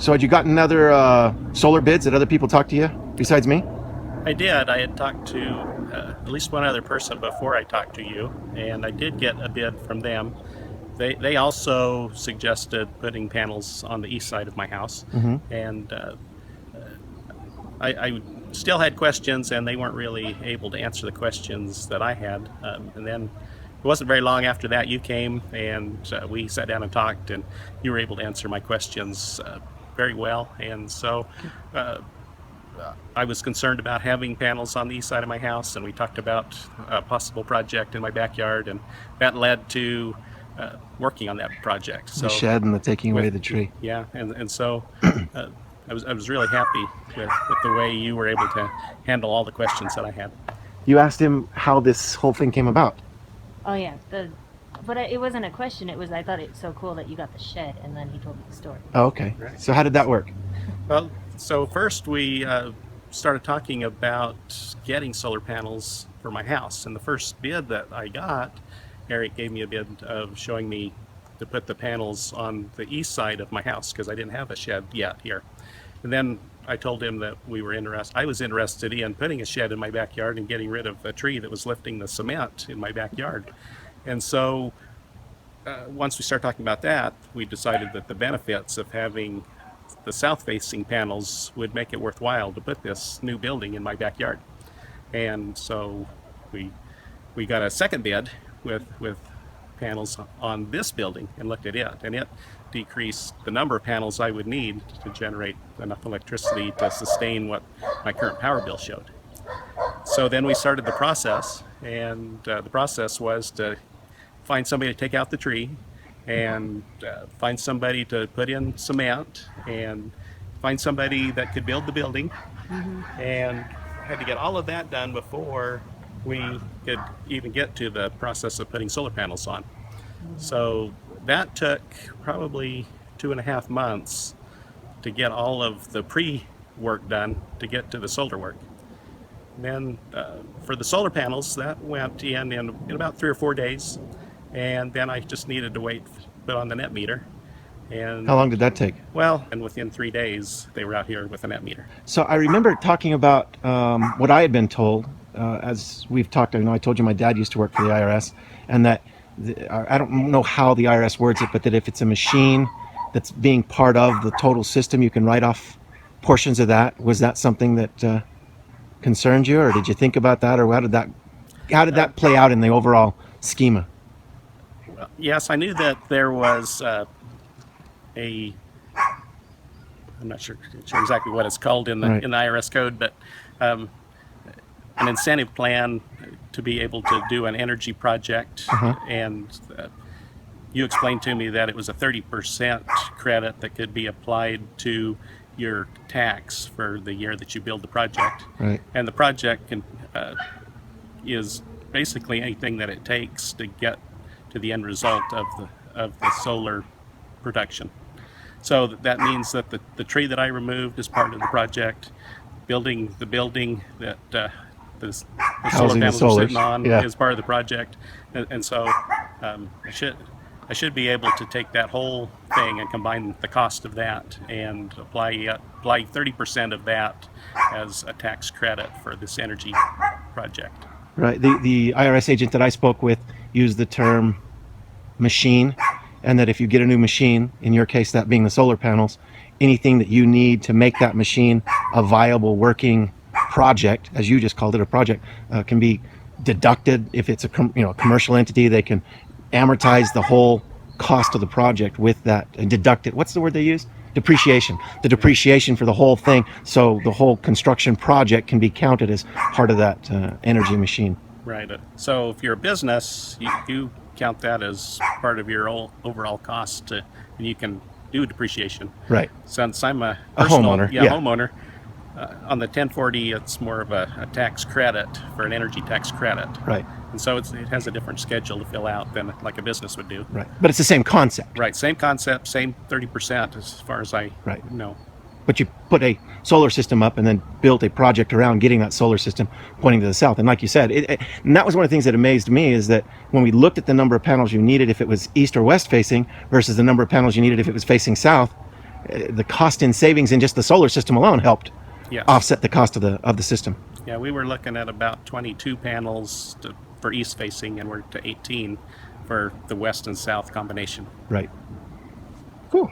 So had you gotten other solar bids that other people talked to you besides me? I did. I had talked to at least one other person before I talked to you, and I did get a bid from them. They also suggested putting panels on the east side of my house, Mm-hmm. and I still had questions, and they weren't really able to answer the questions that I had. And then it wasn't very long after that you came, and we sat down and talked, and you were able to answer my questions very well. And so uh, I was concerned about having panels on the east side of my house, and we talked about a possible project in my backyard, and that led to working on that project. The So shed and the taking away with the tree. yeah, and so uh, I was really happy with the way you were able to handle all the questions that I had. You asked him how this whole thing came about. Oh yeah, but it wasn't a question. It was I thought it's so cool that you got the shed, and then he told me the story. Oh, okay. Right. So how did that work? Well, so first we started talking about getting solar panels for my house, and the first bid that I got, Eric gave me a bid of showing me to put the panels on the east side of my house because I didn't have a shed yet here. And then I told him that I was interested in putting a shed in my backyard and getting rid of a tree that was lifting the cement in my backyard. And so once we started talking about that, we decided that the benefits of having the south-facing panels would make it worthwhile to put this new building in my backyard. And so we we got a second bid with panels on this building and looked at it, and it decreased the number of panels I would need to generate enough electricity to sustain what my current power bill showed. So then we started the process, and the process was to find somebody to take out the tree, and find somebody to put in cement, and find somebody that could build the building, and had to get all of that done before we could even get to the process of putting solar panels on. So that took probably 2.5 months to get all of the pre-work done to get to the solar work. And then for the solar panels, that went in about 3 or 4 days, and then I just needed to wait, put on the net meter. And How long did that take? well, and within 3 days, they were out here with a net meter. So I remember talking about what I had been told, as we've talked. I told you my dad used to work for the IRS, and that I don't know how the IRS words it, but that if it's a machine that's being part of the total system, you can write off portions of that. Was that something that concerned you, or did you think about that, or how did that play out in the overall schema? Yes, I knew that there was a I'm not sure exactly what it's called in the Right. in the IRS code, but um, an incentive plan to be able to do an energy project. Uh-huh. And you explained to me that it was a 30% credit that could be applied to your tax for the year that you build the project. Right. And the project is basically anything that it takes to get to the end result of the solar production. So that means that the tree that I removed is part of the project. Building the building that the solar Housing the panels are sitting solars. on Yeah. is part of the project, and so I should be able to take that whole thing and combine the cost of that and apply 30% of that as a tax credit for this energy project. Right. The IRS agent that I spoke with used the term machine, and that if you get a new machine, in your case that being the solar panels, anything that you need to make that machine a viable working project, as you just called it, a project, can be deducted. If it's a commercial entity, they can amortize the whole cost of the project with that and deduct it. What's the word they use? Depreciation. The depreciation for the whole thing, so the whole construction project can be counted as part of that energy machine. Right. So if you're a business, you count that as part of your overall cost, and you can do depreciation. Right. Since I'm a A personal homeowner, yeah. homeowner, on the 1040, it's more of a tax credit for an energy tax credit. Right. And so it has a different schedule to fill out than like a business would do. Right. But it's the same concept. Right. Same concept, same 30% as far as I Right. know. But you put a solar system up and then built a project around getting that solar system pointing to the south. And like you said, and that was one of the things that amazed me, is that when we looked at the number of panels you needed if it was east or west facing versus the number of panels you needed if it was facing south, the cost in savings in just the solar system alone helped Yes. offset the cost of the system. Yeah, we were looking at about 22 panels for east facing, and we're to 18 for the west and south combination. Right. Cool.